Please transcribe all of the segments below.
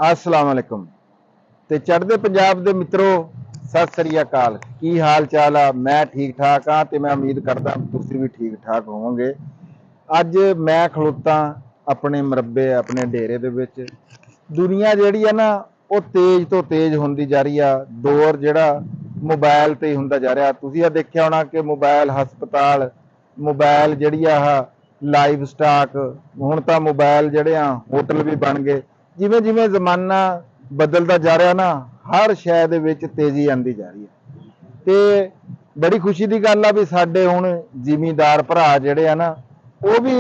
अस्सलाम वालेकुम। ते चढ़दे पंजाब दे मित्रों सत श्री अकाल। की हाल चाल आ? मैं ठीक ठाक हाँ ते मैं उम्मीद करदा तुसीं भी ठीक ठाक होवोगे। अज मैं खलोता अपने मरबे अपने डेरे दे विच। दुनिया जिहड़ी है ना वो तेज तो तेज होंदी जा रही है। दौर जिहड़ा मोबाइल ते ही हुंदा जा रहा। तुसीं देखिया होना कि मोबाइल हस्पताल, मोबाइल जिहड़ी आ लाइव स्टाक, हुण तां मोबाइल जिहड़े आ होटल भी बन गए। जिवें जिवें जमाना बदलता जा रहा ना, हर शै दे विच तेजी आंदी जा रही है। ते बड़ी खुशी की गल आ भी साडे हुण जिमीदार भरा जिहड़े आ ना वो भी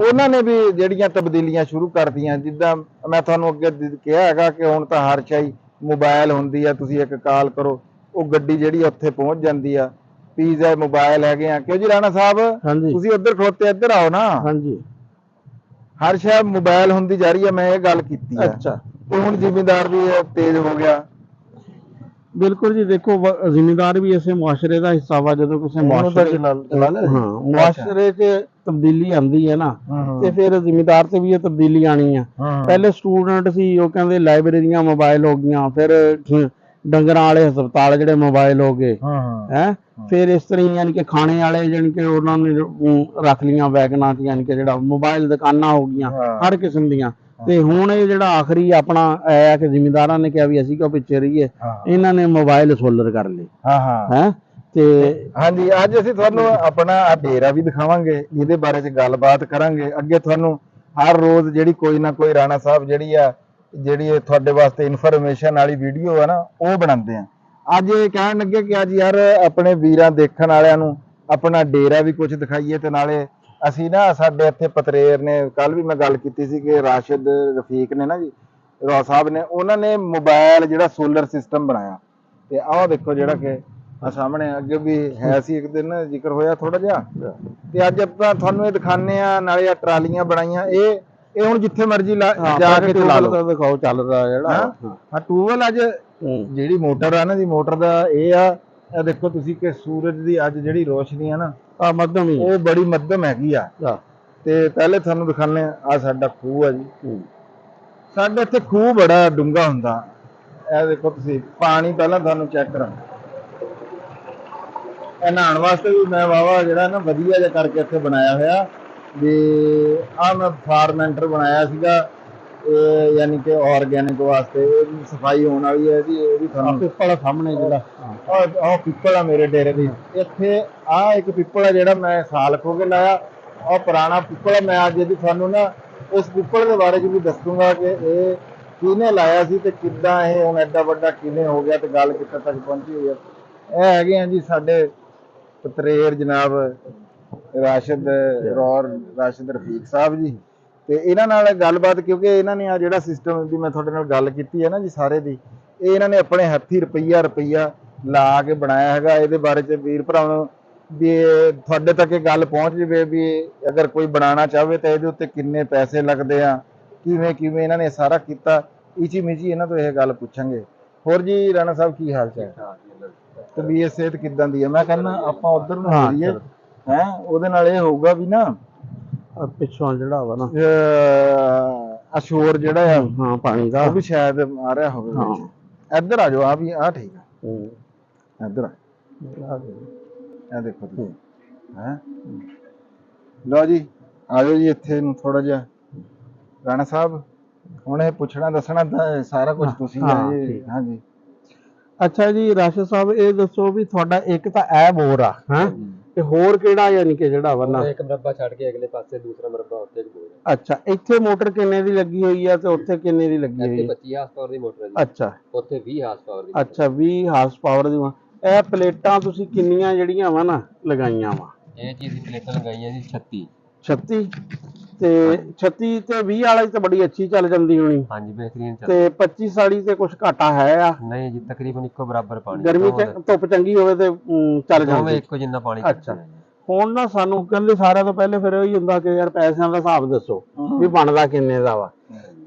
उन्हां ने भी जिहड़ियां तब्दीलियां शुरू कर दियां। जिद्दां मैं तुहानूं अगे कहा हैगा कि हुण तां हर शै मोबाइल हुंदी आ। तुसीं एक कॉल करो वो गड्डी जिहड़ी उत्थे पहुंच जांदी आ। पीज़ा मोबाइल हैगे आ। क्यों जी राणा साहब, तुसीं उधर खड़ोते इधर आओ ना। हाँ जी, हर शै मोबाइल होंदी जा रही है। मैं ये गल कीती है। अच्छा, तो हुण जिमीदार भी तेज हो गया। बिल्कुल जी, देखो जिमीदार भी इस मुआशरे का हिस्सा वा। जो किसी मुआशरे च तब्दीली आंदी है ना, तो फिर जिमीदार से भी ये तब्दीली आनी है। पहले स्टूडेंट सी वो कहंदे लाइब्रेरियां मोबाइल हो गई, फिर डंगर वाले हस्पताल जिहड़े मोबाइल हो गए हैं, फिर इस तरह यानी कि खाने वाले यानी कि उन्होंने रख लिया वैगना च, यानी कि जिहड़ा मोबाइल दुकाना हो गई हर किस्म दियां। ते हुण ये जिहड़ा आखिरी अपना आया कि जिमीदारां ने कहा भी असीं क्यों पिछे रहीए, इन्हां ने मोबाइल सोलर कर लए हैं। ते हाँ जी, अज असीं तुहानूं अपना डेरा भी दिखावांगे, इहदे बारे च गलबात करांगे। अगे तुहानूं हर रोज़ जिहड़ी कोई ना कोई राणा साहब जिहड़ी तुहाडे वास्ते इन्फॉर्मेशन वाली वीडियो है ना वो बनाते हैं। अज ये कहण लगे कि अज यार अपने वीरां देखण वालिआं नूं अपना डेरा भी कुछ दिखाइए ते नाले असीं ना साडे इत्थे पतरेर ने कल भी मैं गल कीती सी कि राशिद रफीक ने ना जी रॉ साहब ने उन्होंने मोबाइल जिहड़ा सोलर सिस्टम बनाया। ते आओ देखो जिहड़ा कि सामने अगे भी है सी एक दिन जिक्र होया थोड़ा जिहा। ते अज आपां तुहानूं दिखाने आ नाले ट्रालियां बनाईयां। ये हुण जिथे मर्जी जाके चला लो। दिखाओ चल रहा जिहड़ा हाँ ट्यूबवैल अज जिहड़ी मोटर आ ना जी, मोटर दा ये आ देखो तुसीं कि सूरज दी अज जिहड़ी रोशनी है ना मध्यम ही वो बड़ी मध्यम हैगी आ। ते पहले तुहानूं दिखाने आ साडा खूह है जी। साडे इत्थे खूह बड़ा डूंगा हुंदा। ਇਹ देखो तुसीं पानी पहला तुहानूं चेक करा। नहाण वास्ते भी मैं वाहवा जिहड़ा ना वधिया जिहा करके इत्थे बनाया होया भी। मैं फार्मेंटर बनाया सीगा यानी कि ऑर्गेनिक वास्ते सफाई होने वाली है जी। ये भी पिप्पल सामने जिहड़ा पिप्पल आ मेरे डेरे दी इत्थे एक पिप्पल है जिहड़ा मैं साल खो के लाया। और पुराना पिप्पल मैं अज जी तुहानूं ना उस पिप्पल के बारे च भी दसूंगा कि ये किहने लाया सी ते किद्दां ये हुण एडा वड्डा किवें हो गया ते गल कित्थे तक पहुंची हुई है। ਇਹ ਹੈਗੇ ਆ ਜੀ ਸਾਡੇ ਪਤਰੇਰ ਜਨਾਬ ਰਾਸ਼ਿਦ ਰਫੀਕ ਸਾਹਿਬ ਜੀ। ਤੇ ਇਹਨਾਂ ਨਾਲ ਗੱਲਬਾਤ ਕਿਉਂਕਿ ਇਹਨਾਂ ਨੇ ਆ ਜਿਹੜਾ ਸਿਸਟਮ ਦੀ ਮੈਂ ਤੁਹਾਡੇ ਨਾਲ ਗੱਲ ਕੀਤੀ ਹੈ ਨਾ ਜੀ ਸਾਰੇ ਦੀ, ਇਹ ਇਹਨਾਂ ਨੇ ਆਪਣੇ ਹੱਥੀ ਰੁਪਈਆ ਲਾ ਕੇ ਬਣਾਇਆ ਹੈਗਾ। ਇਹਦੇ ਬਾਰੇ ਚ ਵੀਰ ਭਰਾਵਾਂ ਨੂੰ ਵੀ ਤੁਹਾਡੇ ਤੱਕ ਇਹ ਗੱਲ ਪਹੁੰਚ ਜਾਵੇ ਵੀ ਅਗਰ ਕੋਈ ਬਣਾਉਣਾ ਚਾਹਵੇ ਤਾਂ ਇਹਦੇ ਉੱਤੇ ਕਿੰਨੇ ਪੈਸੇ ਲੱਗਦੇ ਆ, ਕਿਵੇਂ ਇਹਨਾਂ ਨੇ ਸਾਰਾ ਕੀਤਾ। ਇਚੀ ਮਿਚੀ ਇਹਨਾਂ ਤੋਂ ਇਹ ਗੱਲ ਪੁੱਛਾਂਗੇ। ਹੋਰ ਜੀ ਰਾਣਾ ਸਾਹਿਬ ਕੀ ਹਾਲ ਚਾਲ? ਤਬੀਅਤ ਸਿਹਤ ਕਿੱਦਾਂ ਦੀ ਹੈ? ਮੈਂ ਕਹਿੰਦਾ ਆਪਾਂ ਉਧਰ ਨੂੰ ਚੱਲੀਏ ਹੈ, ਉਹਦੇ ਨਾਲ ਇਹ ਹੋਊਗਾ ਵੀ ਨਾ ਪਿੱਛੋਂ ਜਿਹੜਾ ਵਾ ਨਾ ਅਸ਼ੋਰ ਜਿਹੜਾ ਆ ਹਾਂ ਪਾਣੀ ਦਾ ਉਹ ਵੀ ਸ਼ਾਇਦ ਆ ਰਿਹਾ ਹੋਵੇ। ਇੱਧਰ ਆ ਜਾਓ। ਆ ਵੀ ਆ ਠੀਕ ਆ। ਇੱਧਰ ਆ ਇਹ ਦੇਖੋ ਤੁਸੀਂ ਹੈ। ਲਓ ਜੀ ਆ ਜਾਓ ਜੀ ਇੱਥੇ ਨੂੰ ਥੋੜਾ ਜਿਹਾ। ਰਾਣਾ ਸਾਹਿਬ ਹੁਣ ਇਹ ਪੁੱਛਣਾ ਦੱਸਣਾ ਸਾਰਾ ਕੁਝ ਤੁਸੀਂ ਹੈ ਜੀ। ਹਾਂ ਜੀ। अच्छा जी राशिद साहब ये दसो भी थोड़ा एक तो ऐ बोर आ ते होर केड़ा यानी कि जेड़ा वरना एक मरबा छड़ के अगले पासे दूसरा मरबा उत्ते च बोर है। अच्छा, इत्थे मोटर किन्ने दी लगी हुई है ते उत्थे किन्ने दी लगी हुई है? 25 हार्स पावर दी मोटर है जी। अच्छा, उत्थे 20 हार्स पावर दी। अच्छा 20 हार्स पावर दी। ए प्लेटां तुसी किन्नियां जेड़ियां वा ना लगाईयां वा? ये चीज दी प्लेटां लगाईयां जी 36 ते 36 ते 20 वाला तो बड़ी अच्छी चल जाती होनी। हाँ जी बेहतरीन चल। ते 25 वाली ते कुछ घाटा है आ? नहीं जी तकरीबन इक्को बराबर पानी। गर्मी च धुप चंगी होवे ते चल जांदी इक्को जिन्ना पानी। अच्छा हुण ना सानू कहंदे सारे तो पहले फिर ओही हुंदा कि यार पैसिਆਂ ਦਾ ਹਿਸਾਬ ਦੱਸੋ ਵੀ ਬਣਦਾ ਕਿੰਨੇ ਦਾ ਵਾ।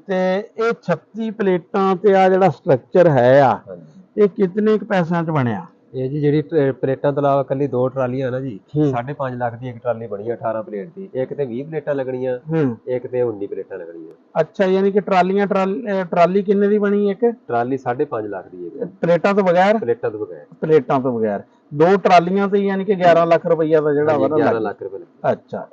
ਤੇ ਇਹ 36 ਪਲੇਟਾਂ ਤੇ ਆ ਜਿਹੜਾ ਸਟਰਕਚਰ ਹੈ ਆ ਇਹ ਕਿੰਨੇ ਕੁ ਪੈਸਿਆਂ 'ਚ ਬਣਿਆ? ਇਹ ਜੀ ਜਿਹੜੀ ਪਲੇਟਾਂ ਤੋਂ ਇਲਾਵਾ ਕੱਲੀ 2 ਟਰਾਲੀਆਂ ਨਾ ਜੀ ਹੂੰ। 5.5 ਲੱਖ ਦੀ ਇੱਕ ਟਰਾਲੀ ਬਣੀ ਆ 18 ਪਲੇਟ ਦੀ। ਇੱਕ ਤੇ 20 ਪਲੇਟਾਂ ਲੱਗਣੀਆਂ, ਇੱਕ ਤੇ 19 ਪਲੇਟਾਂ ਲੱਗਣੀਆਂ। ਅੱਛਾ, ਯਾਨੀ ਕਿ ਟਰਾਲੀ ਕਿੰਨੇ ਦੀ ਬਣੀ ਇੱਕ? ਟਰਾਲੀ 5.5 ਲੱਖ ਦੀ ਹੈ ਪਲੇਟਾਂ ਤੋਂ ਬਗੈਰ? ਪਲੇਟਾਂ ਤੋਂ ਬਗੈਰ। ਪਲੇਟਾਂ ਤੋਂ ਬਗੈਰ 2 ਟਰਾਲੀਆਂ ਤੇ ਯਾਨੀ ਕਿ 11 ਲੱਖ ਰੁਪਈਆ ਦਾ ਜਿਹੜਾ ਵਾ ਨਾ 11 ਲੱਖ ਰੁਪਏ ਲੱਗੇ। ਅੱਛਾ,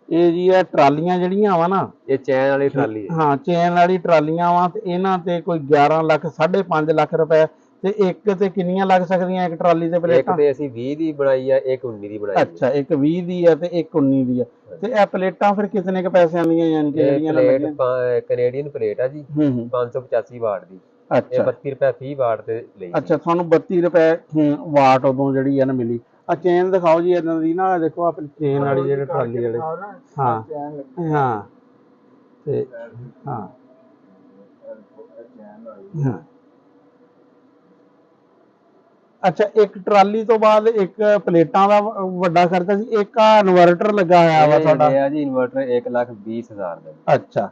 ਇਹ ਜੀ ਇਹ ਟਰਾਲੀਆਂ ਜਿਹੜੀਆਂ ਵਾ ਨਾ, ਇਹ ਚੈਨ ਵਾਲੀ ਟਰਾਲੀ ਹੈ। ਹਾਂ, ਚੇਨ ਵਾਲੀ ਟਰਾਲੀਆਂ ਵਾ, ਤੇ ਇਹਨਾਂ ਤੇ ਕੋਈ 11 ਲੱਖ 5.5 ਲੱਖ ਰੁਪਏ। ਤੇ ਇੱਕ ਤੇ ਕਿੰਨੀਆਂ ਲੱਗ ਸਕਦੀਆਂ ਇੱਕ ਟਰਾਲੀ ਤੇ ਇੱਕ ਪਲੇਟਾਂ? ਤੇ ਅਸੀਂ 20 ਦੀ ਬਣਾਈ ਆ, ਇੱਕ 19 ਦੀ ਬਣਾਈ ਆ। ਅੱਛਾ, ਇੱਕ 20 ਦੀ ਆ ਤੇ ਇੱਕ 19 ਦੀ ਆ। ਤੇ ਇਹ ਪਲੇਟਾਂ ਫਿਰ ਕਿਤਨੇ ਕ ਪੈਸਿਆਂ ਦੀਆਂ ਯਾਨੀ ਕਿ ਇਹ ਜਿਹੜੀਆਂ ਪਲੇਟ ਲੱਗੀਆਂ? ਕੈਨੇਡੀਅਨ ਪਲੇਟ ਆ ਜੀ, ਹੂੰ ਹੂੰ 585 ਵਾਟ ਦੀ। ਇਹ ਅੱਛਾ 32 ਰੁਪਏ ਫੀ ਵਾਟ ਤੇ ਲਈ। ਅੱਛਾ, ਤੁਹਾਨੂੰ 32 ਰੁਪਏ ਵਾਟ ਉਦੋਂ ਜਿਹੜੀ ਆ ਨਾ ਮਿਲੀ। ਆ ਚੇਨ ਦਿਖਾਓ ਜੀ ਇਹਨਾਂ ਦੀ ਨਾ, ਦੇਖੋ ਆਪਣੀ ਚੇਨ ਵਾਲੀ ਜਿਹੜੀ ਟਰਾਲੀ ਵਾਲੇ। ਹਾਂ ਹਾਂ, ਤੇ ਹਾਂ ਹਾਂ। ਅੱਛਾ, ਇੱਕ ਟਰਾਲੀ ਤੋਂ ਬਾਅਦ ਇੱਕ ਪਲੇਟਾਂ ਦਾ ਵੱਡਾ ਖਰਚਾ ਸੀ, ਇੱਕ ਆ ਇਨਵਰਟਰ ਲੱਗਾ ਹੋਇਆ ਵਾ ਤੁਹਾਡਾ? ਇਹ ਆ ਜੀ ਇਨਵਰਟਰ 1,20,000 ਦਾ। ਅੱਛਾ,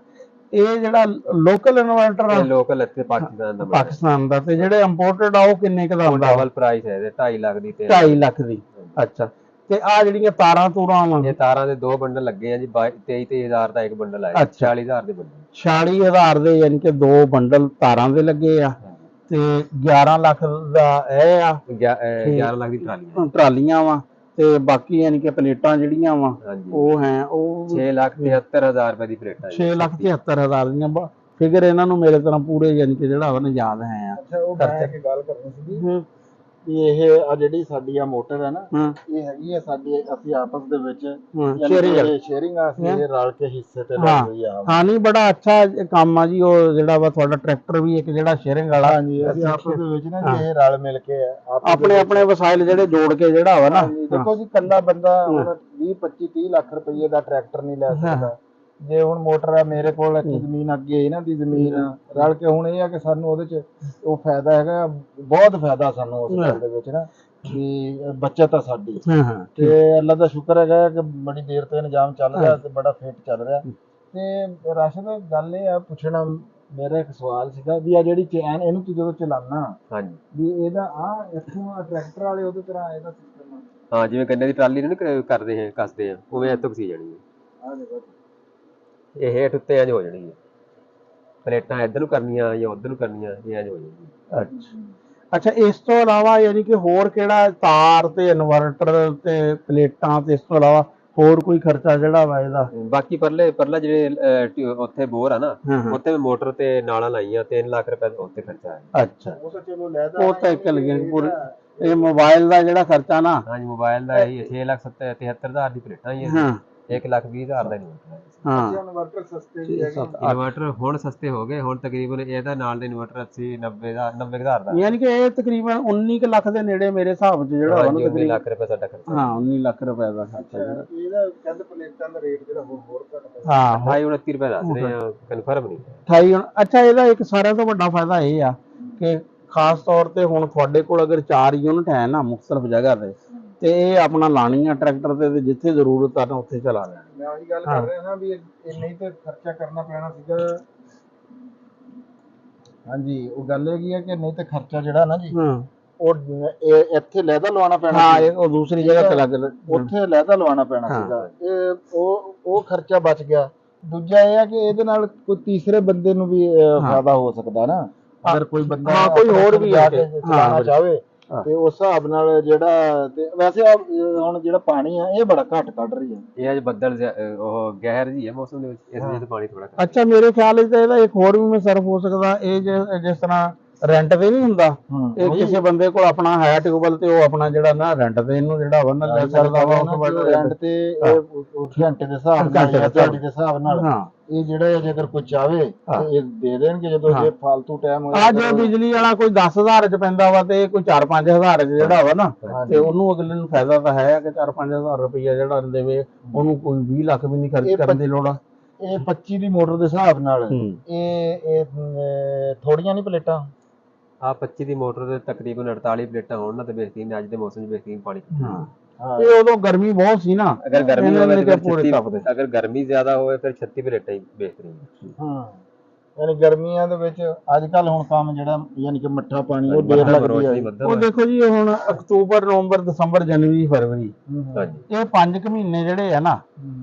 ਇਹ ਜਿਹੜਾ ਲੋਕਲ ਇਨਵਰਟਰ ਆ ਇਹ ਲੋਕਲ ਇੱਥੇ ਪਾਕਿਸਤਾਨ ਦਾ ਪਾਕਿਸਤਾਨ ਦਾ, ਤੇ ਜਿਹੜੇ ਇੰਪੋਰਟਡ ਆ ਉਹ ਕਿੰਨੇ ਕੁ ਦਾ ਹੁੰਦਾ? ਡਬਲ ਪ੍ਰਾਈਸ ਹੈ ਇਹਦੇ, 2.5 ਲੱਖ ਦੀ ਤੇ 2.5 ਲੱਖ ਦੀ। ਅੱਛਾ, ਤੇ ਆ ਜਿਹੜੀਆਂ ਤਾਰਾਂ ਤੂਰਾਂ ਵਾ? ਇਹ ਤਾਰਾਂ ਦੇ 2 ਬੰਡਲ ਲੱਗੇ ਆ ਜੀ, 23,000 ਦਾ ਇੱਕ ਬੰਡਲ ਆਇਆ। ਅੱਛਾ। 40,000 ਦੇ ਬੰਡਲ। 40,000 ਦੇ ਯਾਨੀ ਕਿ 2 ਬੰਡਲ ਤਾਰਾਂ ਦੇ ਲੱਗੇ ਆ, ਤੇ 11 ਲੱਖ ਦਾ ਇਹ ਆ 11 ਲੱਖ ਦੀ ਟਰਾਲੀ ਟਰਾਲੀਆਂ ਵਾ, ਤੇ ਬਾਕੀ ਯਾਨੀ ਕਿ ਪਲੇਟਾਂ ਜਿਹੜੀਆਂ ਵਾ ਹਾਂਜੀ ਉਹ ਹੈ ਉਹ 6,73,000 ਰੁਪਏ ਦੀ ਪਲੇਟਾਂ 6,73,000 ਦੀਆਂ ਫਿਗਰ ਇਹਨਾਂ ਨੂੰ ਮੇਰੇ ਤਰ੍ਹਾਂ ਪੂਰੇ ਯਾਨੀ ਕਿ ਜਿਹੜਾ ਵਾ ਨਾ ਯਾਦ ਹੈ ਆ। ਅੱਛਾ, ਉਹ ਮੈਂ ਇੱਕ ਗੱਲ ਕਰਨੀ ਸੀਗੀ ਕਿ ਇਹ ਆ ਜਿਹੜੀ ਸਾਡੀ ਆ ਮੋਟਰ ਹੈ ਨਾ, ਇਹ ਹੈਗੀ ਆ ਸਾਡੀ, ਅਸੀਂ ਆਪਸ ਦੇ ਵਿੱਚ ਸ਼ੇਅਰਿੰਗ ਆ, ਅਸੀਂ ਇਹ ਰਲ ਕੇ ਹਿੱਸੇ ਤੇ ਲੈ ਲਈ ਆ। ਹਾਂ, ਨਹੀਂ ਬੜਾ ਅੱਛਾ ਕੰਮ ਆ ਜੀ। ਉਹ ਜਿਹੜਾ ਵਾ ਤੁਹਾਡਾ ਟਰੈਕਟਰ ਵੀ ਇੱਕ ਜਿਹੜਾ ਸ਼ੇਅਰਿੰਗ ਵਾਲਾ, ਹਾਂਜੀ, ਅਸੀਂ ਆਪਸ ਦੇ ਵਿੱਚ ਨਾ ਇਹ ਰਲ ਮਿਲ ਕੇ ਆਪਣੇ ਆਪਣੇ ਵਸਾਇਲ ਜਿਹੜੇ ਜੋੜ ਕੇ ਜਿਹੜਾ ਵਾ ਨਾ। ਦੇਖੋ ਜੀ, ਕੱਲਾ ਬੰਦਾ 20 25 30 ਲੱਖ ਰੁਪਏ ਦਾ ਟਰੈਕਟਰ ਨਹੀਂ ਲੈ ਸਕਦਾ। ਜੇ ਹੁਣ ਮੋਟਰ ਆ ਮੇਰੇ ਕੋਲ, ਇੱਥੇ ਜ਼ਮੀਨ ਅੱਗੇ ਇਹਨਾਂ ਦੀ ਜ਼ਮੀਨ ਰਲ ਕੇ, ਹੁਣ ਇਹ ਆ ਕਿ ਸਾਨੂੰ ਉਹਦੇ ਚ ਉਹ ਫਾਇਦਾ ਹੈਗਾ, ਬਹੁਤ ਫਾਇਦਾ ਸਾਨੂੰ ਉਸ ਗੱਲ ਦੇ ਵਿੱਚ ਨਾ, ਵੀ ਬੱਚਤ ਆ ਸਾਡੀ। ਤੇ ਅੱਲਾ ਦਾ ਸ਼ੁਕਰ ਹੈਗਾ ਕਿ ਬੜੀ ਦੇਰ ਤੋਂ ਇੰਤਜ਼ਾਮ ਚੱਲ ਰਿਹਾ ਤੇ ਬੜਾ ਫਿੱਟ ਚੱਲ ਰਿਹਾ। ਤੇ ਰਾਸ਼ਦ, ਗੱਲ ਇਹ ਆ ਪੁੱਛਣਾ, ਮੇਰਾ ਇੱਕ ਸਵਾਲ ਸੀਗਾ ਵੀ ਆ ਜਿਹੜੀ ਚੈਨ, ਇਹਨੂੰ ਤੂੰ ਜਦੋਂ ਚਲਾਉਣਾ ਹਾਂਜੀ ਵੀ ਇਹਦਾ ਆ ਇੱਥੋਂ ਟਰੈਕਟਰ ਵਾਲੇ ਉਹਦੇ ਤਰ੍ਹਾਂ ਇਹਦਾ ਸਿਸਟਮ ਆ? ਹਾਂ, ਜਿਵੇਂ ਗੰਨੇ ਦੀ ਟਰਾਲੀ ਨੂੰ ਕਰਦੇ ਹੈ ਕੱਸਦੇ ਆ, ਉਵੇਂ ਇੱਥੋਂ ਘਸੀ ਜਾਣੀ ਹੈ। ਆ ਦੇਖੋ, ਇਹ ਹੇਠ ਉੱਤੇ ਇੰਝ ਹੋ ਜਾਣੀ ਹੈ, ਪਲੇਟਾਂ ਇੱਧਰ ਨੂੰ ਕਰਨੀਆਂ ਜਾਂ ਉੱਧਰ ਨੂੰ ਕਰਨੀਆਂ, ਇਹ ਇੰਝ ਹੋ ਜਾਣੀ। ਅੱਛਾ, ਇਸ ਤੋਂ ਇਲਾਵਾ ਯਾਨੀ ਕਿ ਹੋਰ ਕਿਹੜਾ, ਤਾਰ ਤੇ ਇਨਵਰਟਰ ਤੇ ਪਲੇਟਾਂ ਤੇ ਇਸ ਤੋਂ ਇਲਾਵਾ ਹੋਰ ਕੋਈ ਖਰਚਾ ਜਿਹੜਾ ਵਾ ਇਹਦਾ? ਬਾਕੀ ਪਰਲਾ ਜਿਹੜੇ ਉੱਥੇ ਬੋਰ ਆ ਨਾ, ਉੱਥੇ ਮੋਟਰ ਤੇ ਨਾਲਾਂ ਲਾਈਆਂ, 3 ਲੱਖ ਰੁਪਏ ਦਾ ਉੱਤੇ ਖਰਚਾ ਹੈ। ਅੱਛਾ, ਉਹ ਤਾਂ ਚਲੋ ਲੈਦਾ, ਉਹ ਤਾਂ ਇੱਕ ਲੱਗਣੀ ਪੂਰੀ। ਇਹ ਮੋਬਾਈਲ ਦਾ ਜਿਹੜਾ ਖਰਚਾ ਨਾ? ਹਾਂਜੀ, ਮੋਬਾਈਲ ਦਾ ਇਹ 6,73,000 ਦੀ ਪਲੇਟਾਂ ਹੀ ਹੈ, 1,20,000 ਦਾ ਇਨਵਰਟਰ ਹੈ। ਇਨਵਰਟਰ ਸਸਤੇ ਵੀ ਹੈਗੇ। ਇਨਵਰਟਰ ਹੁਣ ਸਸਤੇ ਹੋ ਗਏ, ਹੁਣ ਤਕਰੀਬਨ ਇਹਦਾ ਨਾਲ ਦੇ ਇਨਵਰਟਰ 90,000 ਦਾ। ਯਾਨੀ ਕਿ ਇਹ ਤਕਰੀਬਨ 19 ਲੱਖ ਦੇ ਨੇੜੇ ਮੇਰੇ ਹਿਸਾਬ 'ਚ ਜਿਹੜਾ ਵਾ ਨਾ, 19 ਲੱਖ ਰੁਪਏ ਸਾਡਾ ਖਰਚਾ। ਹਾਂ, 19 ਲੱਖ ਰੁਪਏ ਦਾ ਖਰਚਾ ਜਿਹੜਾ। ਇਹਦਾ ਕਹਿੰਦੇ ਪਲੇਟਾਂ ਦਾ ਰੇਟ ਜਿਹੜਾ ਹੋਰ ਘਟਦਾ। ਹਾਂ, 28-29 ਰੁਪਏ ਦੱਸ ਰਹੇ ਆ, ਕਨਫਰਮ ਨਹੀਂ। 28। ਅੱਛਾ, ਇਹਦਾ ਇੱਕ ਸਾਰਿਆਂ ਤੋਂ ਵੱਡਾ ਫਾਇਦਾ ਇਹ ਆ ਕਿ ਖਾਸ ਤੌਰ ਤੇ ਹੁਣ ਤੁਹਾਡੇ ਕੋਲ ਅਗਰ 4 ਯੂਨਿਟ ਹੈ ਨਾ ਮੁਖਤਲਿਫ ਜਗ੍ਹਾ ਤੇ, ਤੇ ਇਹ ਆਪਣਾ ਲਾਣੀ ਆ ਟਰੈਕਟਰ ਤੇ ਜਿੱਥੇ ਜ਼ਰੂਰਤ ਆ ਨਾ ਉੱਥੇ ਚਲਾ ਲੈਣਾ। ਮੈਂ ਉਹੀ ਗੱਲ ਕਰ ਰਿਹਾ ਹਾਂ ਵੀ ਇਹ ਨਹੀਂ ਤੇ ਖਰਚਾ ਕਰਨਾ ਪੈਣਾ ਸੀਗਾ। ਹਾਂਜੀ, ਉਹ ਗੱਲ ਹੈਗੀ ਆ ਕਿ ਨਹੀਂ ਤੇ ਖਰਚਾ ਜਿਹੜਾ ਨਾ ਜੀ, ਉਹ ਇੱਥੇ ਲਹਿਦਾ ਲਵਾਉਣਾ ਪੈਣਾ। ਹਾਂ, ਉਹ ਦੂਸਰੀ ਜਗ੍ਹਾ ਤੇ ਲੱਗ, ਉੱਥੇ ਲਹਿਦਾ ਲਵਾਉਣਾ ਪੈਣਾ ਸੀਗਾ। ਇਹ ਉਹ ਖਰਚਾ ਬਚ ਗਿਆ। ਦੂਜਾ ਇਹ ਆ ਕਿ ਇਹਦੇ ਨਾਲ ਕੋਈ ਤੀਸਰੇ ਬੰਦੇ ਨੂੰ ਵੀ ਫਾਇਦਾ ਹੋ ਸਕਦਾ ਨਾ, ਅਗਰ ਕੋਈ ਬੰਦਾ ਕੋਈ ਹੋਰ ਵੀ ਆ ਕੇ ਚਲਾਉਣਾ ਚਾਹਵੇ ਤੇ ਉਸ ਹਿਸਾਬ ਨਾਲ ਜਿਹੜਾ। ਤੇ ਵੈਸੇ ਹੁਣ ਜਿਹੜਾ ਪਾਣੀ ਆ ਇਹ ਬੜਾ ਘੱਟ ਕੱਢ ਰਹੀ ਹੈ। ਇਹ ਅੱਜ ਬੱਦਲ ਉਹ ਗਹਿਰ ਜੀ ਹੈ ਮੌਸਮ ਦੇ ਵਿੱਚ, ਇਸ ਵਜ੍ਹਾ ਤੋਂ ਪਾਣੀ ਥੋੜਾ। ਅੱਛਾ, ਮੇਰੇ ਖਿਆਲ ਵਿੱਚ ਇਹਦਾ ਇੱਕ ਹੋਰ ਵੀ ਸਰਫ ਹੋ ਸਕਦਾ। ਇਹ ਜਿਸ ਤਰ੍ਹਾਂ ਰੈਂਟ ਤੇ ਨਹੀਂ ਹੁੰਦਾ, ਇਹ ਕਿਸੇ ਬੰਦੇ ਕੋਲ ਆਪਣਾ ਹੈ ਟਿਊਬਵੈਲ ਤੇ ਉਹ ਆਪਣਾ ਜਿਹੜਾ ਨਾ ਰੈਂਟ ਤੇ ਇਹਨੂੰ ਜਿਹੜਾ ਵਾ ਨਾ ਲੈ ਸਕਦਾ ਵਾ। ਰੈਂਟ ਤੇ ਘੰਟੇ ਦੇ ਹਿਸਾਬ ਨਾਲ, ਦਿਹਾੜੀ ਦੇ ਹਿਸਾਬ ਨਾਲ ਇਹ ਜਿਹੜਾ ਜੇਕਰ ਕੋਈ ਚਾਹਵੇ ਤੇ ਇਹ ਦੇ ਦੇਣਗੇ ਜਦੋਂ ਜੇ ਫालतू ਟਾਈਮ ਹੋਇਆ। ਆ ਜੇ ਬਿਜਲੀ ਵਾਲਾ ਕੋਈ 10,000 ਚ ਪੈਂਦਾ ਵਾ ਤੇ ਕੋਈ 4-5,000 ਚ ਜਿਹੜਾ ਵਾ ਨਾ, ਤੇ ਉਹਨੂੰ ਅਗਲੇ ਨੂੰ ਫਾਇਦਾ ਤਾਂ ਹੈ ਕਿ 4-5,000 ਰੁਪਈਆ ਜਿਹੜਾ ਦੇਵੇ, ਉਹਨੂੰ ਕੋਈ 20 ਲੱਖ ਵੀ ਨਹੀਂ ਖਰਚ ਕਰਨ ਦੀ ਲੋੜ ਆ। ਇਹ 25 ਦੀ ਮੋਟਰ ਦੇ ਹਿਸਾਬ ਨਾਲ ਇਹ ਥੋੜੀਆਂ ਨਹੀਂ ਪਲੇਟਾਂ। ਆ 25 ਦੀ ਮੋਟਰ ਤੇ ਤਕਰੀਬਨ 48 ਪਲੇਟਾਂ ਹੋਣ ਨਾ ਤੇ ਬਿਹਤਰੀਨ, ਅੱਜ ਦੇ ਮੌਸਮ 'ਚ ਬਿਹਤਰੀਨ ਪਾਣੀ। ਤੇ ਉਦੋਂ ਗਰਮੀ ਬਹੁਤ ਸੀ ਨਾ, ਅਗਰ ਗਰਮੀ ਹੋਵੇ ਤੇ ਅਗਰ ਗਰਮੀ ਜ਼ਿਆਦਾ ਹੋਵੇ ਫਿਰ 36 ਪਲੇਟਾਂ ਹੀ ਬਿਹਤਰੀਨ। ਯਾਨੀ ਗਰਮੀਆਂ ਦੇ ਵਿੱਚ ਅੱਜ ਕੱਲ ਹੁਣ ਕੰਮ ਜਿਹੜਾ ਯਾਨੀ ਕਿ ਮੱਠਾ ਪਾਣੀ ਉਹ ਦੇਰ ਲੱਗਦੀ ਹੈ। ਉਹ ਦੇਖੋ ਜੀ ਹੁਣ ਅਕਤੂਬਰ, ਨਵੰਬਰ, ਦਸੰਬਰ, ਜਨਵਰੀ, ਫਰਵਰੀ, ਹਾਂਜੀ ਇਹ 5 ਮਹੀਨੇ ਜਿਹੜੇ ਆ ਨਾ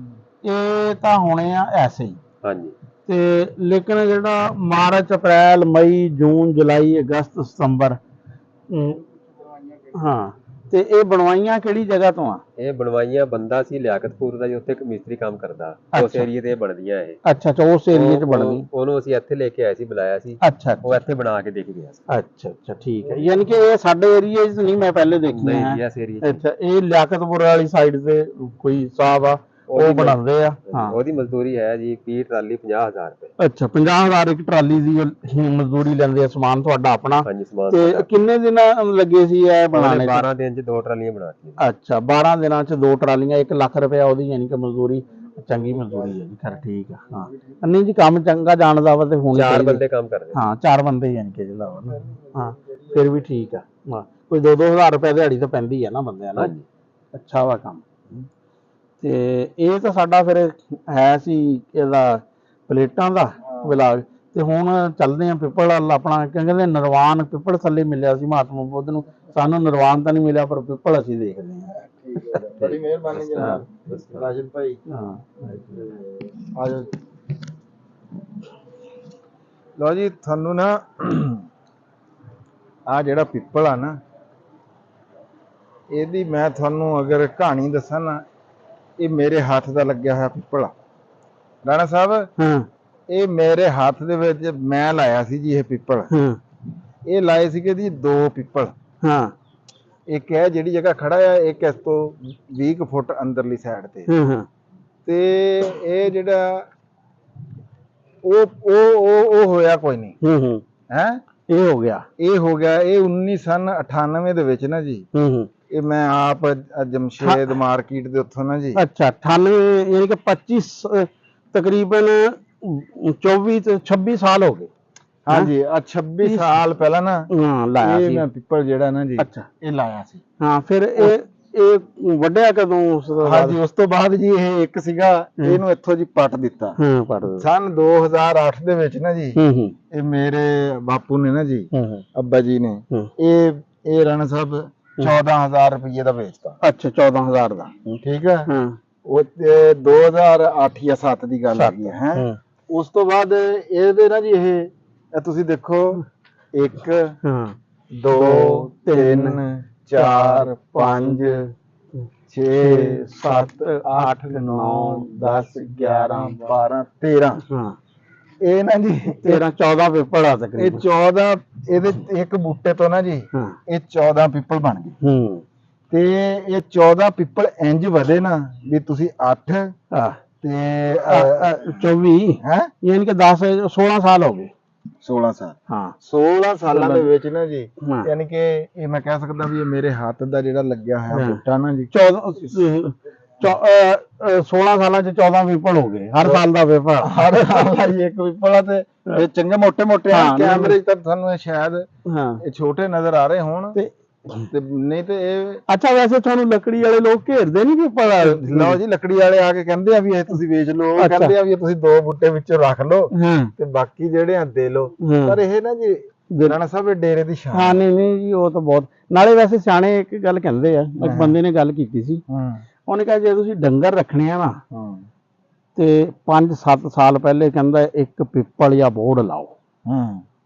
ਇਹ ਤਾਂ ਹੋਣੇ ਆ ਐਸੇ ਹੀ। ਹਾਂਜੀ ਤੇ ਲੇਕਿਨ ਜਿਹੜਾ ਮਾਰਚ, ਅਪ੍ਰੈਲ, ਮਈ, ਜੂਨ, ਜੁਲਾਈ, ਅਗਸਤ, ਸਤੰਬਰ, ਹਾਂ, ਤੇ ਇਹ ਬਣਵਾਈਆਂ ਕਿਹੜੀ ਜਗ੍ਹਾ ਤੋਂ ਆ? ਇਹ ਬਣਵਾਈਆਂ ਬੰਦਾ ਸੀ ਲਿਆਕਤਪੁਰ ਦਾ ਜੀ, ਉੱਥੇ ਇੱਕ ਮਿਸਤਰੀ ਕੰਮ ਕਰਦਾ, ਉਸ ਏਰੀਏ ਤੇ ਇਹ ਬਣਦੀਆਂ ਇਹ। ਅੱਛਾ ਅੱਛਾ, ਉਸ ਏਰੀਏ 'ਚ ਬਣਦੀ। ਉਹਨੂੰ ਅਸੀਂ ਇੱਥੇ ਲੈ ਕੇ ਆਏ ਸੀ, ਬੁਲਾਇਆ ਸੀ, ਅੱਛਾ ਉਹ ਇੱਥੇ ਬਣਾ ਕੇ ਦੇ ਕੇ ਗਿਆ ਸੀ। ਅੱਛਾ ਅੱਛਾ, ਠੀਕ ਹੈ। ਯਾਨੀ ਕਿ ਇਹ ਸਾਡੇ ਏਰੀਏ 'ਚ ਨਹੀਂ ਮੈਂ ਪਹਿਲੇ ਦੇਖੀਆਂ ਨਹੀਂ ਹੈ। ਜੀ, ਇਸ ਏਰੀਏ ਅੱਛਾ, ਇਹ ਲਿਆਕਤਪੁਰ ਵਾਲੀ ਸਾਈਡ ਤੇ ਕੋਈ ਸਾਹਿਬ ਆ ਉਹ ਬਣਾਉਂਦੇ ਆ। ਹਾਂ, ਉਹਦੀ ਮਜ਼ਦੂਰੀ ਹੈ ਜੀ 20 ਟਰਾਲੀ 50,000 ਰੁਪਏ। ਅੱਛਾ, 50,000 ਇੱਕ ਟਰਾਲੀ ਦੀ ਮਜ਼ਦੂਰੀ ਲੈਂਦੇ ਆ। ਸਮਾਨ ਤੁਹਾਡਾ ਆਪਣਾ? ਹਾਂਜੀ, ਸਮਾਨ ਤੇ ਕਿੰਨੇ ਦਿਨ ਲੱਗੇ ਸੀ ਇਹ ਬਣਾਉਣੇ 'ਚ? 12 ਦਿਨ 'ਚ 2 ਟਰਾਲੀਆਂ ਬਣਾਤੀਆਂ। ਅੱਛਾ, 12 ਦਿਨਾਂ 'ਚ 2 ਟਰਾਲੀਆਂ, 1 ਲੱਖ ਰੁਪਇਆ ਉਹਦੀ ਯਾਨੀ ਕਿ ਮਜ਼ਦੂਰੀ। ਚੰਗੀ ਮਜ਼ਦੂਰੀ ਹੈ ਜੀ, ਖੈਰ ਠੀਕ ਆ। ਹਾਂ, ਨਹੀਂ ਜੀ, ਕੰਮ ਚੰਗਾ ਜਾਣਦਾ ਵਾ ਤੇ ਹੁਣ 4 ਬੰਦੇ ਕੰਮ ਕਰਦੇ। ਹਾਂ, 4 ਬੰਦੇ ਯਾਨੀ ਕਿ ਜਿਹੜਾ ਵਾ ਨਾ। ਹਾਂ, ਫਿਰ ਵੀ ਠੀਕ ਆ। ਹਾਂ, ਕੋਈ 2-2 ਹਜ਼ਾਰ ਰੁਪਏ ਦਿਹਾੜੀ ਤਾਂ ਪੈਂਦੀ ਆ ਨਾ ਬੰਦਿਆਂ ਨੂੰ। ਹਾਂਜੀ, ਅੱਛਾ ਵਾ ਕੰਮ। ਤੇ ਇਹ ਤਾਂ ਸਾਡਾ ਫਿਰ ਹੈ ਸੀ ਇਹਦਾ ਪਲੇਟਾਂ ਦਾ ਵਿਲਾਜ। ਤੇ ਹੁਣ ਚੱਲਦੇ ਆ ਪਿੱਪਲ ਵੱਲ ਆਪਣਾ। ਕਹਿੰਦੇ ਨਿਰਵਾਣ ਪਿੱਪਲ ਥੱਲੇ ਮਿਲਿਆ ਸੀ ਮਹਾਤਮਾ ਬੁੱਧ ਨੂੰ। ਸਾਨੂੰ ਨਿਰਵਾਣ ਤਾਂ ਨਹੀਂ ਮਿਲਿਆ, ਪਰ ਪਿੱਪਲ ਅਸੀਂ ਦੇਖਦੇ ਹਾਂ। ਬੜੀ ਮਿਹਰਬਾਨੀ ਜਨਾਬ ਰਾਜਨ ਭਾਈ। ਹਾਂ, ਆਜੋ ਲਓ ਜੀ, ਤੁਹਾਨੂੰ ਨਾ ਆ ਜਿਹੜਾ ਪਿੱਪਲ ਆ ਨਾ, ਇਹਦੀ ਮੈਂ ਤੁਹਾਨੂੰ ਅਗਰ ਕਹਾਣੀ ਦੱਸਾਂ ਨਾ, ਇਹ ਮੇਰੇ ਹੱਥ ਦਾ ਲੱਗਿਆ ਹੋਇਆ ਪਿੱਪਲ ਆ ਰਾਣਾ ਸਾਹਿਬ। ਹਾਂ, ਇਹ ਮੇਰੇ ਹੱਥ ਦੇ ਵਿੱਚ ਮੈਂ ਲਾਇਆ ਸੀ ਜੀ ਇਹ ਪਿੱਪਲ। ਹਾਂ, ਇਹ ਲਾਏ ਸੀਗੇ ਜੀ 2 ਪਿੱਪਲ। ਹਾਂ, ਇੱਕ ਹੈ ਜਿਹੜੀ ਜਗ੍ਹਾ ਖੜਾ ਆ, ਇੱਕ ਇਸ ਤੋਂ 20 ਫੁੱਟ ਅੰਦਰਲੀ ਸਾਈਡ ਤੇ। ਹਾਂ, ਤੇ ਇਹ ਜਿਹੜਾ ਉਹ ਹੋਇਆ ਕੋਈ ਨਹੀਂ ਹੂੰ, ਹੈ। ਇਹ ਹੋ ਗਿਆ। ਇਹ ਹੋ ਗਿਆ। ਇਹ 1998 ਦੇ ਵਿੱਚ ਨਾ ਜੀ, ਇਹ ਮੈਂ ਆਪ ਜਮਸ਼ੇਦ ਮਾਰਕੀਟ ਦੇ ਉੱਥੋਂ ਨਾ ਜੀ। ਅੱਛਾ, 98 ਯਾਨੀ ਕਿ 25 ਤਕਰੀਬਨ 24 ਤੇ 26 ਸਾਲ ਹੋ ਗਏ। ਹਾਂਜੀ, ਆ 26 ਸਾਲ ਪਹਿਲਾਂ ਨਾ ਲਾਇਆ ਇਹ ਸੀ ਮੈਂ ਪਿੱਪਲ ਜਿਹੜਾ ਨਾ ਜੀ, ਅੱਛਾ, ਇਹ ਲਾਇਆ ਸੀ। ਹਾਂ, ਫਿਰ ਇਹ ਵੱਡਿਆ ਕਦੋਂ? ਉਸ ਤੋਂ ਬਾਅਦ? ਹਾਂਜੀ, ਉਸ ਤੋਂ ਬਾਅਦ ਜੀ ਇਹ ਇੱਕ ਸੀਗਾ, ਇਹਨੂੰ ਇੱਥੋਂ ਜੀ ਪੱਟ ਦਿੱਤਾ। ਹਾਂ, ਪੱਟ ਦਿੱਤਾ ਸਨ 2008 ਦੇ ਵਿੱਚ ਨਾ ਜੀ। ਹੂੰ, ਇਹ ਮੇਰੇ ਬਾਪੂ ਨੇ ਨਾ ਜੀ, ਹੂੰ, ਅੱਬਾ ਜੀ ਨੇ ਇਹ ਰਾਣਾ ਸਾਹਿਬ 14,000 ਰੁਪਏ ਦਾ ਵੇਚਤਾ। ਅੱਛਾ, 14,000 ਦਾ। ਠੀਕ ਹੈ। ਹਾਂ, ਉਹ 2008 ਜਾਂ 7 ਦੀ ਗੱਲ ਹੈਗੀ ਹੈ। ਉਸ ਤੋਂ ਬਾਅਦ ਇਹਦੇ ਨਾ ਜੀ ਇਹ ਤੁਸੀਂ ਦੇਖੋ 1 2 3 4 5 6 7 8 9 10 11 12 13। ਹਾਂ, ਇਹ ਨਾ ਜੀ 13-14 ਪਿੱਪਲ ਆ ਇਹ ਤਕਰੀਬਨ। 14 ਇਹਦੇ ਇੱਕ ਬੂਟੇ ਤੋਂ ਨਾ ਜੀ ਹਾਂ, ਇਹ 14 ਪਿੱਪਲ ਬਣ ਗਏ। ਹੂੰ, ਤੇ ਇਹ 14 ਪਿੱਪਲ ਇੰਜ ਵਧੇ ਨਾ ਵੀ ਤੁਸੀਂ 8 ਆ ਤੇ 24 ਹੈ ਯਾਨੀ ਕਿ 16 ਸਾਲ ਹੋ ਗਏ। 16 ਸਾਲ। ਹਾਂ, 16 ਸਾਲਾਂ ਦੇ ਵਿੱਚ ਨਾ ਜੀ, ਹਾਂ, ਯਾਨੀ ਕਿ ਇਹ ਮੈਂ ਕਹਿ ਸਕਦਾ ਵੀ ਇਹ ਮੇਰੇ ਹੱਥ ਦਾ ਜਿਹੜਾ ਲੱਗਿਆ ਹੋਇਆ ਬੂਟਾ ਨਾ ਜੀ, 16 ਸਾਲਾਂ ਚ 14 ਪਿੱਪਲ ਹੋ ਗਏ। ਹਰ ਸਾਲ ਦਾ ਪਿੱਪਲ, ਹਰ ਸਾਲ ਦਾ ਜੀ ਇੱਕ ਪਿੱਪਲ ਆ। ਤੇ ਇਹ ਚੰਗੇ ਮੋਟੇ ਮੋਟੇ ਆ। ਕੈਮਰੇ 'ਚ ਤਾਂ ਤੁਹਾਨੂੰ ਇਹ ਸ਼ਾਇਦ ਹਾਂ, ਇਹ ਛੋਟੇ ਨਜ਼ਰ ਆ ਰਹੇ ਹੋਣ, ਤੇ ਨਹੀਂ ਤੇ ਇਹ ਅੱਛਾ, ਵੈਸੇ ਤੁਹਾਨੂੰ ਲੱਕੜੀ ਵਾਲੇ ਲੋਕ ਘੇਰਦੇ ਨਹੀਂ ਪਿੱਪਲ? ਲਓ ਜੀ, ਲੱਕੜੀ ਵਾਲੇ ਆ ਕੇ ਕਹਿੰਦੇ ਆ ਵੀ ਇਹ ਤੁਸੀਂ ਵੇਚ ਲਓ, ਕਹਿੰਦੇ ਆ ਵੀ ਇਹ ਤੁਸੀਂ 2 ਬੂਟੇ ਵਿੱਚੋਂ ਰੱਖ ਲਓ ਤੇ ਬਾਕੀ ਜਿਹੜੇ ਆ ਦੇ ਲਓ। ਪਰ ਇਹ ਨਾ ਜੀ ਰਾਣਾ ਸਾਹਿਬ ਇਹ ਡੇਰੇ ਦੀ ਸ਼ਾਨ। ਹਾਂ, ਨਹੀਂ ਜੀ, ਉਹ ਤਾਂ ਬਹੁਤ। ਨਾਲੇ ਵੈਸੇ ਸਿਆਣੇ ਇੱਕ ਗੱਲ ਕਹਿੰਦੇ ਆ, ਇੱਕ ਬੰਦੇ ਨੇ ਗੱਲ ਕੀਤੀ ਸੀ। ਉਹਨੇ ਕਿਹਾ ਜੇ ਤੁਸੀਂ ਡੰਗਰ ਰੱਖਣੇ ਆ ਨਾ ਤੇ 5-7 ਸਾਲ ਪਹਿਲੇ ਕਹਿੰਦਾ ਇੱਕ ਪਿੱਪਲ ਜਾਂ ਬੋਹੜ ਲਾਓ।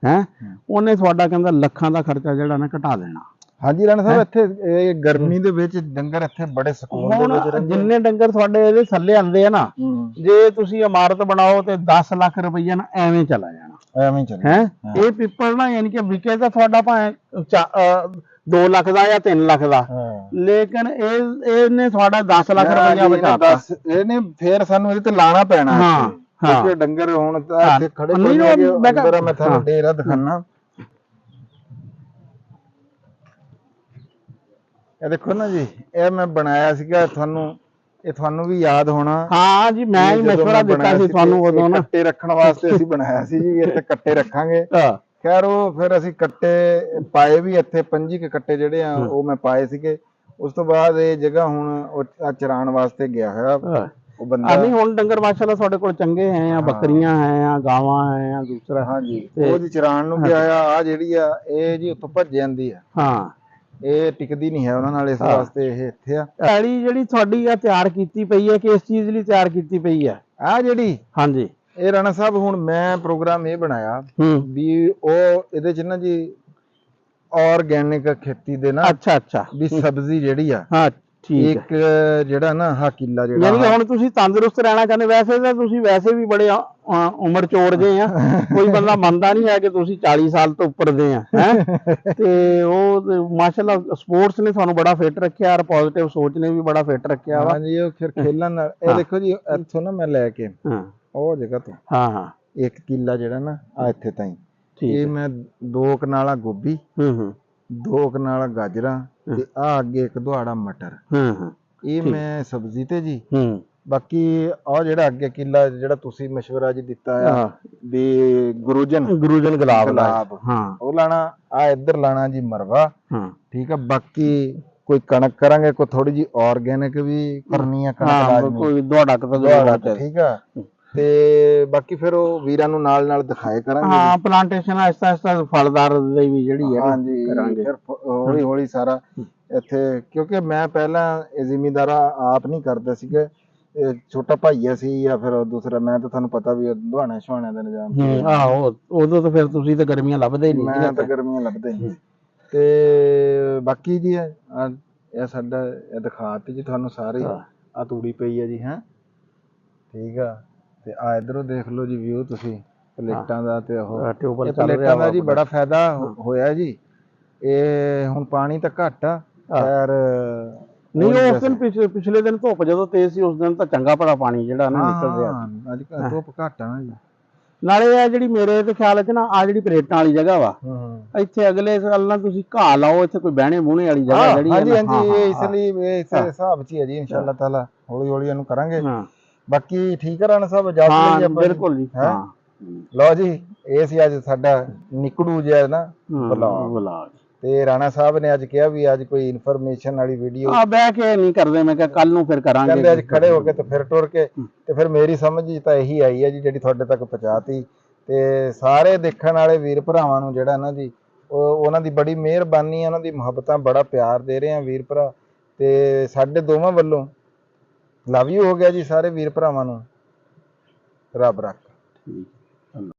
ਹੈ, ਉਹਨੇ ਤੁਹਾਡਾ ਕਹਿੰਦਾ ਲੱਖਾਂ ਦਾ ਖਰਚਾ ਜਿਹੜਾ ਨਾ ਘਟਾ ਦੇਣਾ। ਹਾਂਜੀ ਰਾਣਾ ਸਾਹਿਬ, ਇੱਥੇ ਇਹ ਗਰਮੀ ਦੇ ਵਿੱਚ ਡੰਗਰ ਇੱਥੇ ਬੜੇ ਸਕੂਨ ਦੇ ਵਿੱਚ ਰਹਿੰਦੇ। ਜਿੰਨੇ ਡੰਗਰ ਤੁਹਾਡੇ ਇਹਦੇ ਥੱਲੇ ਆਉਂਦੇ ਆ ਨਾ, ਜੇ ਤੁਸੀਂ ਇਮਾਰਤ ਬਣਾਓ ਤੇ 10 ਲੱਖ ਰੁਪਈਆ ਨਾ ਐਵੇਂ ਚਲਾ ਜਾਣਾ। ਐਵੇਂ ਚੱਲ ਹੈ। ਇਹ ਪਿੱਪਲ ਨਾ ਯਾਨੀ ਕਿ ਵਿਕੇ ਤਾਂ ਤੁਹਾਡਾ ਭਾਵੇਂ 2 ਲੱਖ ਦਾ ਜਾਂ 3 ਲੱਖ ਦਾ, ਲੇਕਿਨ ਇਹਨੇ ਤੁਹਾਡਾ 10 ਲੱਖ ਰੁਪਈਆ ਬਚਾਤਾ। ਇਹਨੇ ਫੇਰ ਸਾਨੂੰ ਇਹਦੇ ਤੇ ਲਾਣਾ ਪੈਣਾ। ਹਾਂ, ਕਿਉਂਕਿ ਡੰਗਰ ਹੁਣ ਤਾਂ ਇੱਥੇ ਖੜੇ ਕੋਈ ਨਹੀਂ ਹੈਗੇ। ਅੰਦਰ ਮੈਂ ਤੁਹਾਨੂੰ ਡੇਰਾ ਦਿਖਾਣਾ। ਇਹ ਦੇਖੋ ਨਾ ਜੀ, ਇਹ ਮੈਂ ਬਣਾਇਆ ਸੀਗਾ, ਇਹ ਤੁਹਾਨੂੰ ਵੀ ਯਾਦ ਹੋਣਾ। ਹਾਂ ਜੀ, ਮੈਂ ਹੀ ਮਸ਼ਵਰਾ ਦਿੱਤਾ ਸੀ ਤੁਹਾਨੂੰ ਉਦੋਂ ਨਾ। ਕੱਟੇ ਰੱਖਣ ਵਾਸਤੇ ਅਸੀਂ ਬਣਾਇਆ ਸੀ ਜੀ, ਇੱਥੇ ਕੱਟੇ ਰੱਖਾਂਗੇ। ਖੈਰ ਉਹ ਫਿਰ ਅਸੀਂ ਕੱਟੇ ਪਾਏ ਵੀ ਇੱਥੇ 25 ਕੱਟੇ ਜਿਹੜੇ ਆ ਉਹ ਮੈਂ ਪਾਏ ਸੀਗੇ। ਉਸ ਤੋਂ ਬਾਅਦ ਇਹ ਜਗ੍ਹਾ ਹੁਣ ਚਰਾਉਣ ਵਾਸਤੇ ਗਿਆ ਹੋਇਆ। ਉਹ ਬੰਦਾ ਨਹੀਂ ਹੁਣ ਡੰਗਰ ਮਾਸ਼ਾਅੱਲਾ ਤੁਹਾਡੇ ਕੋਲ ਚੰਗੇ ਹੈ ਆ, ਬੱਕਰੀਆਂ ਹੈ ਆ, ਗਾਵਾਂ ਹੈ ਆ, ਦੂਸਰਾ ਹਾਂਜੀ ਉਹ ਜੀ ਚਰਾਣ ਨੂੰ ਗਿਆ ਆ ਜਿਹੜੀ ਆ ਇਹ ਜੀ ਉੱਥੋਂ ਭੱਜ ਜਾਂਦੀ ਆ, ਹਾਂ ਇਹ ਟਿਕਦੀ ਨਹੀਂ ਹੈ ਉਹਨਾਂ ਨਾਲ, ਇਸ ਵਾਸਤੇ ਇਹ ਇੱਥੇ ਆ। ਪੈਲੀ ਜਿਹੜੀ ਤੁਹਾਡੀ ਆ ਤਿਆਰ ਕੀਤੀ ਪਈ ਹੈ, ਕਿਸ ਚੀਜ਼ ਲਈ ਤਿਆਰ ਕੀਤੀ ਪਈ ਹੈ? ਆ ਜਿਹੜੀ ਹਾਂਜੀ ਇਹ ਰਾਣਾ ਸਾਹਿਬ ਹੁਣ ਮੈਂ ਪ੍ਰੋਗਰਾਮ ਇਹ ਬਣਾਇਆ ਵੀ ਉਹ ਇਹਦੇ ਚ ਨਾ ਜੀ ਆਰਗੈਨਿਕ ਖੇਤੀ ਦੇ ਨਾ ਅੱਛਾ ਵੀ ਸਬਜ਼ੀ ਜਿਹੜੀ ਆ, ਹਾਂ ਠੀਕ ਇੱਕ ਜਿਹੜਾ ਨਾ ਆਹ ਕਿੱਲਾ ਜਿਹੜਾ ਯਾਨੀ ਕਿ ਹੁਣ ਤੁਸੀਂ ਤੰਦਰੁਸਤ ਰਹਿਣਾ ਚਾਹੁੰਦੇ, ਵੈਸੇ ਤਾਂ ਤੁਸੀਂ ਵੈਸੇ ਵੀ ਬੜੇ ਉਮਰ ਚੋੜ ਜੇ ਆ, ਕੋਈ ਬੰਦਾ ਮੰਨਦਾ ਨਹੀਂ ਹੈ ਕਿ ਤੁਸੀਂ 40 ਸਾਲ ਤੋਂ ਉੱਪਰ ਦੇ ਆ ਹੈ ਤੇ ਉਹ ਮਾਸ਼ਾਅੱਲਾ ਸਪੋਰਟਸ ਨੇ ਤੁਹਾਨੂੰ ਬੜਾ ਫਿੱਟ ਰੱਖਿਆ ਔਰ ਪੋਜ਼ਿਟਿਵ ਸੋਚ ਨੇ ਵੀ ਬੜਾ ਫਿੱਟ ਰੱਖਿਆ ਵਾ। ਹਾਂਜੀ ਉਹ ਫਿਰ ਖੇਲਣ ਨਾਲ ਇਹ ਦੇਖੋ ਜੀ ਇੱਥੋਂ ਨਾ ਮੈਂ ਲੈ ਕੇ ਉਹ ਜਗ੍ਹਾ ਤੋਂ ਹਾਂ 1 ਕਿੱਲਾ ਜਿਹੜਾ ਨਾ ਆ ਇੱਥੇ ਤਾਈਂ ਠੀਕ ਇਹ ਮੈਂ 2 ਕਨਾਲਾ ਗੋਭੀ 2 ਕਨਾਲਾ ਗਾਜਰਾਂ ਤੇ ਆ ਅੱਗੇ 1 ਦੁਆੜਾ ਮਟਰ ਇਹ ਮੈਂ ਸਬਜ਼ੀ ਤੇ ਜੀ। ਬਾਕੀ ਆ ਜਿਹੜਾ ਅੱਗੇ ਕਿੱਲਾ ਜਿਹੜਾ ਤੁਸੀਂ ਮਸ਼ਵਰਾ ਜੀ ਦਿੱਤਾ ਆ ਵੀ ਗੁਰੂਜਨ ਗੁਲਾਬ ਹਾਂ ਉਹ ਲਾਣਾ, ਆ ਇੱਧਰ ਲਾਣਾ ਜੀ ਮਰਵਾ, ਹਾਂ ਠੀਕ ਆ। ਬਾਕੀ ਕੋਈ ਕਣਕ ਕਰਾਂਗੇ, ਕੋਈ ਥੋੜੀ ਜੀ ਆਰਗੈਨਿਕ ਵੀ ਕਰਨੀ ਆ ਕਣਕ, ਕੋਈ ਦੁਆੜਾ ਠੀਕ ਆ। ਤੇ ਬਾਕੀ ਫਿਰ ਉਹ ਵੀਰਾਂ ਨੂੰ ਨਾਲ ਨਾਲ ਦਿਖਾਏ ਕਰਾਂਗੇ। ਹਾਂ ਪਲਾਂਟੇਸ਼ਨ ਆਹਿਸਤਾ ਆਹਿਸਤਾ ਫਲਦਾਰ ਦੀ ਵੀ ਜਿਹੜੀ ਹੈ ਹਾਂਜੀ ਕਰਾਂਗੇ ਫਿਰ ਹੌਲੀ ਹੌਲੀ ਸਾਰਾ ਇੱਥੇ, ਕਿਉਂਕਿ ਮੈਂ ਪਹਿਲਾਂ ਇਹ ਜ਼ਿਮੀਂਦਾਰਾ ਆਪ ਨਹੀਂ ਕਰਦੇ ਸੀਗੇ, ਇਹ ਛੋਟਾ ਭਾਈਆ ਸੀ ਜਾਂ ਫਿਰ ਦੂਸਰਾ, ਮੈਂ ਤਾਂ ਤੁਹਾਨੂੰ ਪਤਾ ਵੀ ਦੁਹਾਣਾ ਸੁਹਾਣਿਆਂ ਦਾ ਨਿਜ਼ਾਮ ਆਹੋ ਉਦੋਂ ਤਾਂ ਫਿਰ ਤੁਸੀਂ ਤਾਂ ਗਰਮੀਆਂ ਲੱਭਦੇ ਨਹੀਂ, ਮੈਂ ਤਾਂ ਗਰਮੀਆਂ ਲੱਭਦੇ ਨਹੀਂ। ਤੇ ਬਾਕੀ ਜੀ ਇਹ ਸਾਡਾ ਇਹ ਦਿਖਾਤੀ ਜੀ ਤੁਹਾਨੂੰ ਸਾਰੇ, ਆ ਤੂੜੀ ਪਈ ਹੈ ਜੀ ਹੈ, ਠੀਕ ਆ। ਤੇ ਆ ਇਧਰੋਂ ਦੇਖ ਲਓ ਜੀ ਵਿਊ ਤੁਸੀਂ ਪਲੇਟਾਂ ਦਾ, ਤੇ ਉਹ ਪਲੇਟਾਂ ਦਾ ਜੀ ਬੜਾ ਫਾਇਦਾ ਹੋਇਆ ਜੀ। ਇਹ ਹੁਣ ਪਾਣੀ ਤਾਂ ਘੱਟ ਆ ਖੈਰ, ਨਹੀਂ ਉਸ ਦਿਨ ਪਿਛਲੇ ਦਿਨ ਧੁੱਪ ਜਦੋਂ ਤੇਜ਼ ਸੀ ਉਸ ਦਿਨ ਤਾਂ ਚੰਗਾ ਭਲਾ ਪਾਣੀ ਜਿਹੜਾ ਨਾ ਨਿਕਲ ਰਿਹਾ, ਅੱਜ ਕੱਲ੍ਹ ਧੁੱਪ ਘੱਟ ਆ ਨਾ ਜੀ। ਨਾਲੇ ਇਹ ਜਿਹੜੀ ਮੇਰੇ ਤੇ ਖਿਆਲ ਚ ਨਾ ਆ ਜਿਹੜੀ ਪਲੇਟਾਂ ਵਾਲੀ ਜਗ੍ਹਾ ਵਾ, ਇੱਥੇ ਅਗਲੇ ਸਾਲ ਨਾ ਤੁਸੀਂ ਘਾਹ ਲਾਓ, ਇੱਥੇ ਕੋਈ ਬਹਿਣੇ ਬੂਹਣੇ ਵਾਲੀ ਜਗ੍ਹਾ ਜਿਹੜੀ ਹਾਂਜੀ ਇਹ ਇਸ ਲਈ ਇਸ ਹਿਸਾਬ ਚ ਹੀ ਹੈ ਜੀ। ਇਨਸ਼ਾਅੱਲਾ ਤਾਲਾ ਹੌਲੀ ਹੌਲੀ ਇਹਨੂੰ ਕਰਾਂਗੇ। ਬਾਕੀ ਠੀਕ ਆ ਰਾਣਾ ਸਾਹਿਬ, ਇਜਾਜ਼ਤ ਲਈ ਆਪਾਂ ਬਿਲਕੁਲ ਜੀ। ਲਓ ਜੀ ਇਹ ਸੀ ਅੱਜ ਸਾਡਾ ਨਿਕੜੂ ਜਿਹਾ ਨਾ ਵਲੌਗ, ਤੇ ਰਾਣਾ ਸਾਹਿਬ ਨੇ ਅੱਜ ਕਿਹਾ ਵੀ ਅੱਜ ਕੋਈ ਇਨਫੋਰਮੇਸ਼ਨ ਵਾਲੀ ਵੀਡੀਓ ਬਹਿ ਕੇ ਨਹੀਂ ਕਰਦੇ, ਮੈਂ ਕਿਹਾ ਕੱਲ ਨੂੰ ਫਿਰ ਕਰਾਂਗੇ। ਕਹਿੰਦੇ ਅੱਜ ਖੜੇ ਹੋ ਕੇ ਤੇ ਫਿਰ ਟੁਰ ਕੇ, ਤੇ ਫਿਰ ਮੇਰੀ ਸਮਝ ਤਾਂ ਇਹੀ ਆਈ ਹੈ ਜੀ ਜਿਹੜੀ ਤੁਹਾਡੇ ਤੱਕ ਪਹੁੰਚਾਤੀ। ਤੇ ਸਾਰੇ ਦੇਖਣ ਵਾਲੇ ਵੀਰ ਭਰਾਵਾਂ ਨੂੰ ਜਿਹੜਾ ਨਾ ਜੀ ਉਹਨਾਂ ਦੀ ਬੜੀ ਮਿਹਰਬਾਨੀ, ਉਹਨਾਂ ਦੀ ਮੁਹੱਬਤਾਂ, ਬੜਾ ਪਿਆਰ ਦੇ ਰਹੇ ਆ ਵੀਰ ਭਰਾ, ਤੇ ਸਾਡੇ ਦੋਵਾਂ ਵੱਲੋਂ ਲਵ ਯੂ ਹੋ ਗਿਆ ਜੀ ਸਾਰੇ ਵੀਰ ਭਰਾਵਾਂ ਨੂੰ। ਰੱਬ ਰੱਖ।